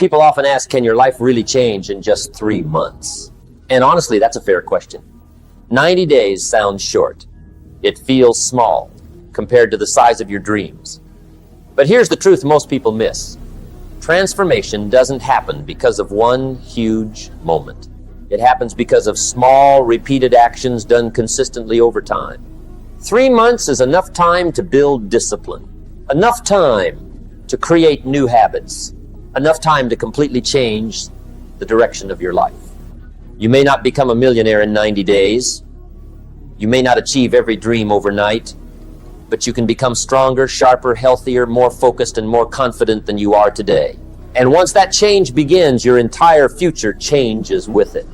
People often ask, can your life really change in just 3 months? And honestly, that's a fair question. 90 days sounds short. It feels small compared to the size of your dreams. But here's the truth most people miss. Transformation doesn't happen because of one huge moment. It happens because of small, repeated actions done consistently over time. 3 months is enough time to build discipline, enough time to create new habits, enough time to completely change the direction of your life. You may not become a millionaire in 90 days. You may not achieve every dream overnight, but you can become stronger, sharper, healthier, more focused, and more confident than you are today. And once that change begins, your entire future changes with it.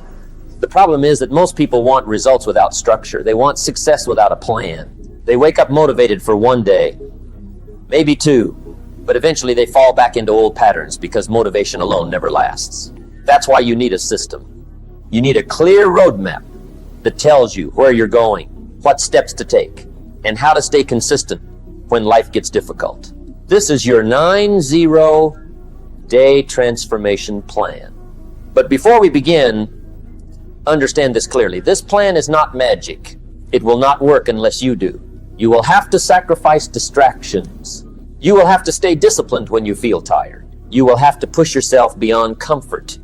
The problem is that most people want results without structure. They want success without a plan. They wake up motivated for 1 day, maybe 2, but eventually they fall back into old patterns because motivation alone never lasts. That's why you need a system. You need a clear roadmap that tells you where you're going, what steps to take, and how to stay consistent when life gets difficult. This is your 90-day transformation plan. But before we begin, understand this clearly. This plan is not magic. It will not work unless you do. You will have to sacrifice distractions. You will have to stay disciplined when you feel tired. You will have to push yourself beyond comfort.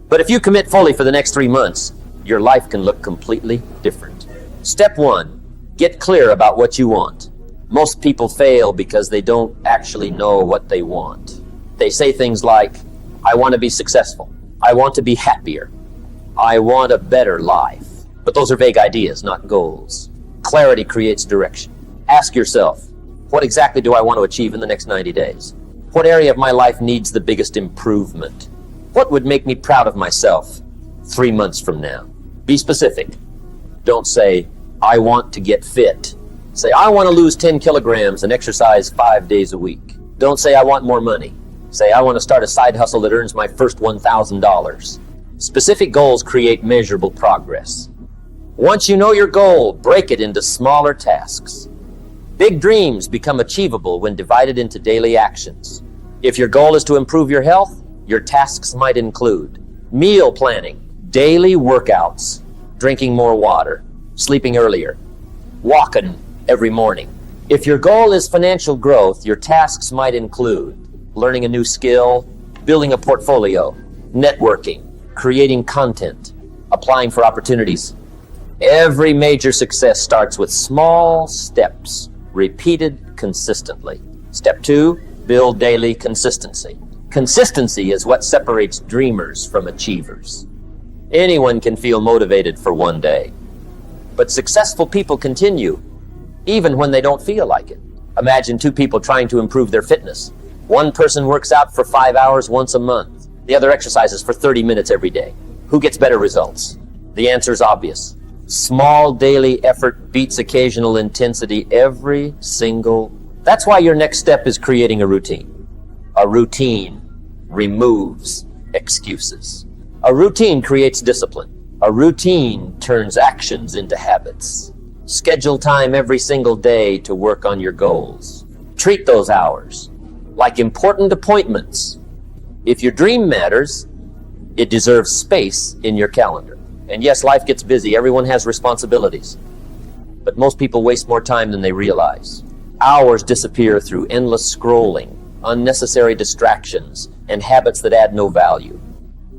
But if you commit fully for the next 3 months, your life can look completely different. Step 1, get clear about what you want. Most people fail because they don't actually know what they want. They say things like, I want to be successful. I want to be happier. I want a better life. But those are vague ideas, not goals. Clarity creates direction. Ask yourself, what exactly do I want to achieve in the next 90 days? What area of my life needs the biggest improvement? What would make me proud of myself 3 months from now? Be specific. Don't say, I want to get fit. Say, I want to lose 10 kilograms and exercise 5 days a week. Don't say, I want more money. Say, I want to start a side hustle that earns my first $1,000. Specific goals create measurable progress. Once you know your goal, break it into smaller tasks. Big dreams become achievable when divided into daily actions. If your goal is to improve your health, your tasks might include meal planning, daily workouts, drinking more water, sleeping earlier, walking every morning. If your goal is financial growth, your tasks might include learning a new skill, building a portfolio, networking, creating content, applying for opportunities. Every major success starts with small steps, repeated consistently. Step 2, build daily consistency. Consistency is what separates dreamers from achievers. Anyone can feel motivated for 1 day, but successful people continue, even when they don't feel like it. Imagine 2 people trying to improve their fitness. One person works out for 5 hours once a month. The other exercises for 30 minutes every day. Who gets better results? The answer is obvious. Small daily effort beats occasional intensity every single. That's why your next step is creating a routine. A routine removes excuses. A routine creates discipline. A routine turns actions into habits. Schedule time every single day to work on your goals. Treat those hours like important appointments. If your dream matters, it deserves space in your calendar. And yes, life gets busy. Everyone has responsibilities. But most people waste more time than they realize. Hours disappear through endless scrolling, unnecessary distractions, and habits that add no value.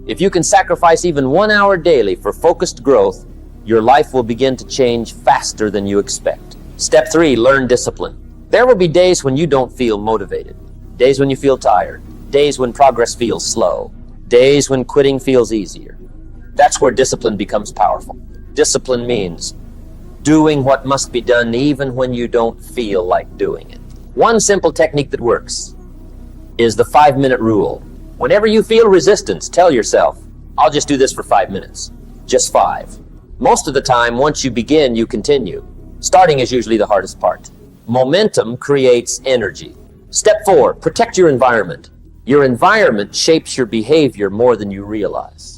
If you can sacrifice even 1 hour daily for focused growth, your life will begin to change faster than you expect. Step 3, learn discipline. There will be days when you don't feel motivated, days when you feel tired, days when progress feels slow, days when quitting feels easier. That's where discipline becomes powerful. Discipline means doing what must be done even when you don't feel like doing it. One simple technique that works is the 5-minute rule. Whenever you feel resistance, tell yourself, I'll just do this for 5 minutes. Just 5. Most of the time, once you begin, you continue. Starting is usually the hardest part. Momentum creates energy. Step 4, protect your environment. Your environment shapes your behavior more than you realize.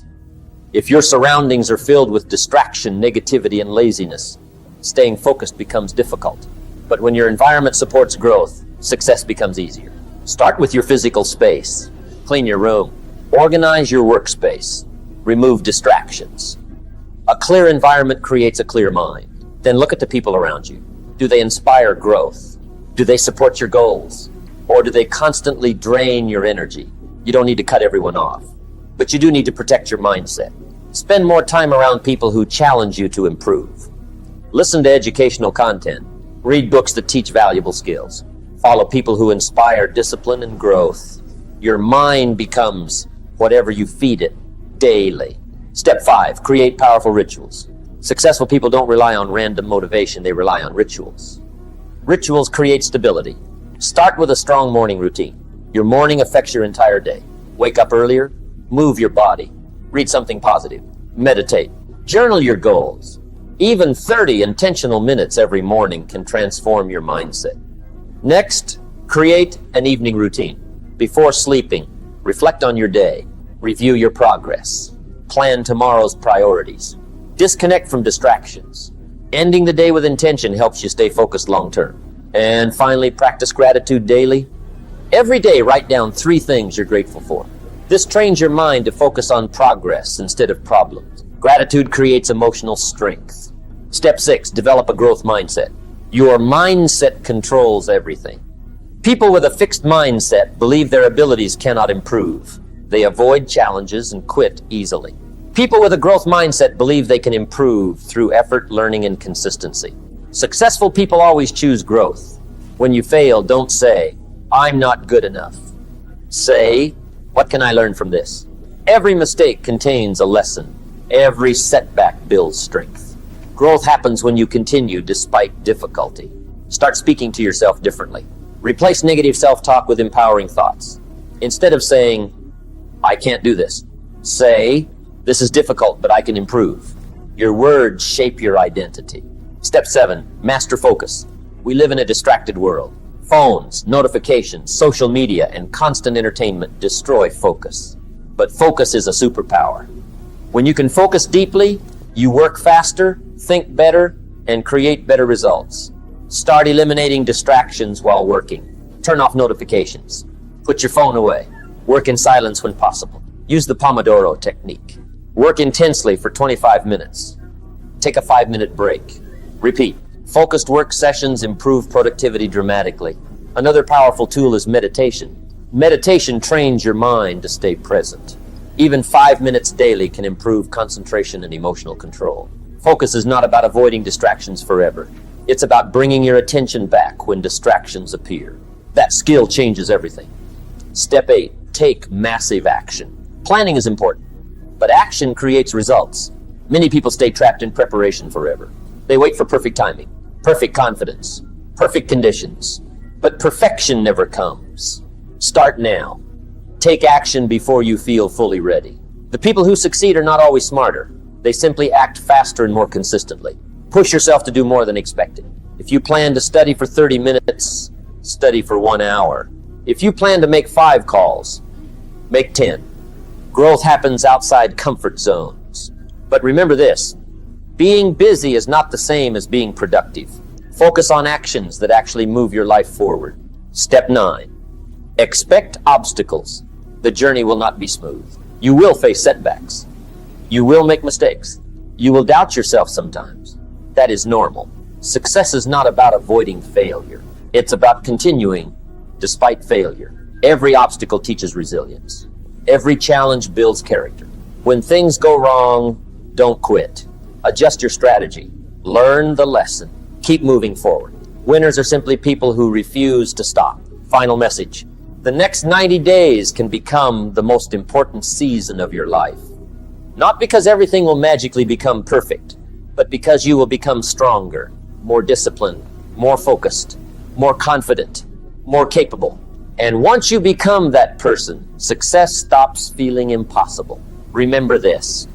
If your surroundings are filled with distraction, negativity, and laziness, staying focused becomes difficult. But when your environment supports growth, success becomes easier. Start with your physical space. Clean your room. Organize your workspace. Remove distractions. A clear environment creates a clear mind. Then look at the people around you. Do they inspire growth? Do they support your goals? Or do they constantly drain your energy? You don't need to cut everyone off, but you do need to protect your mindset. Spend more time around people who challenge you to improve. Listen to educational content. Read books that teach valuable skills. Follow people who inspire discipline and growth. Your mind becomes whatever you feed it daily. Step 5, create powerful rituals. Successful people don't rely on random motivation, they rely on rituals. Rituals create stability. Start with a strong morning routine. Your morning affects your entire day. Wake up earlier, move your body, read something positive, meditate, journal your goals. Even 30 intentional minutes every morning can transform your mindset. Next, create an evening routine. Before sleeping, reflect on your day, review your progress, plan tomorrow's priorities, disconnect from distractions. Ending the day with intention helps you stay focused long term. And finally, practice gratitude daily. Every day, write down 3 things you're grateful for. This trains your mind to focus on progress instead of problems. Gratitude creates emotional strength. Step 6, develop a growth mindset. Your mindset controls everything. People with a fixed mindset believe their abilities cannot improve. They avoid challenges and quit easily. People with a growth mindset believe they can improve through effort, learning, and consistency. Successful people always choose growth. When you fail, don't say, "I'm not good enough." Say, "What can I learn from this?" Every mistake contains a lesson. Every setback builds strength. Growth happens when you continue despite difficulty. Start speaking to yourself differently. Replace negative self-talk with empowering thoughts. Instead of saying, "I can't do this," say, "This is difficult, but I can improve." Your words shape your identity. Step 7, master focus. We live in a distracted world. Phones, notifications, social media, and constant entertainment destroy focus. But focus is a superpower. When you can focus deeply, you work faster, think better, and create better results. Start eliminating distractions while working. Turn off notifications. Put your phone away. Work in silence when possible. Use the Pomodoro technique. Work intensely for 25 minutes. Take a 5-minute break. Repeat. Focused work sessions improve productivity dramatically. Another powerful tool is meditation. Meditation trains your mind to stay present. Even 5 minutes daily can improve concentration and emotional control. Focus is not about avoiding distractions forever. It's about bringing your attention back when distractions appear. That skill changes everything. Step 8, take massive action. Planning is important, but action creates results. Many people stay trapped in preparation forever. They wait for perfect timing, perfect confidence, perfect conditions, but perfection never comes. Start now. Take action before you feel fully ready. The people who succeed are not always smarter. They simply act faster and more consistently. Push yourself to do more than expected. If you plan to study for 30 minutes, study for 1 hour. If you plan to make 5 calls, make 10. Growth happens outside comfort zones. But remember this, being busy is not the same as being productive. Focus on actions that actually move your life forward. Step 9, expect obstacles. The journey will not be smooth. You will face setbacks. You will make mistakes. You will doubt yourself sometimes. That is normal. Success is not about avoiding failure. It's about continuing despite failure. Every obstacle teaches resilience. Every challenge builds character. When things go wrong, don't quit. Adjust your strategy. Learn the lesson. Keep moving forward. Winners are simply people who refuse to stop. Final message. The next 90 days can become the most important season of your life. Not because everything will magically become perfect, but because you will become stronger, more disciplined, more focused, more confident, more capable. And once you become that person, success stops feeling impossible. Remember this.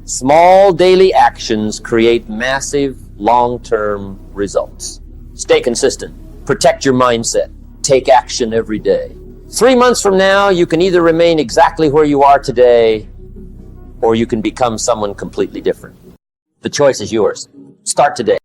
Small daily actions create massive long-term results. Stay consistent. Protect your mindset. Take action every day. 3 months from now, you can either remain exactly where you are today, or you can become someone completely different. The choice is yours. Start today.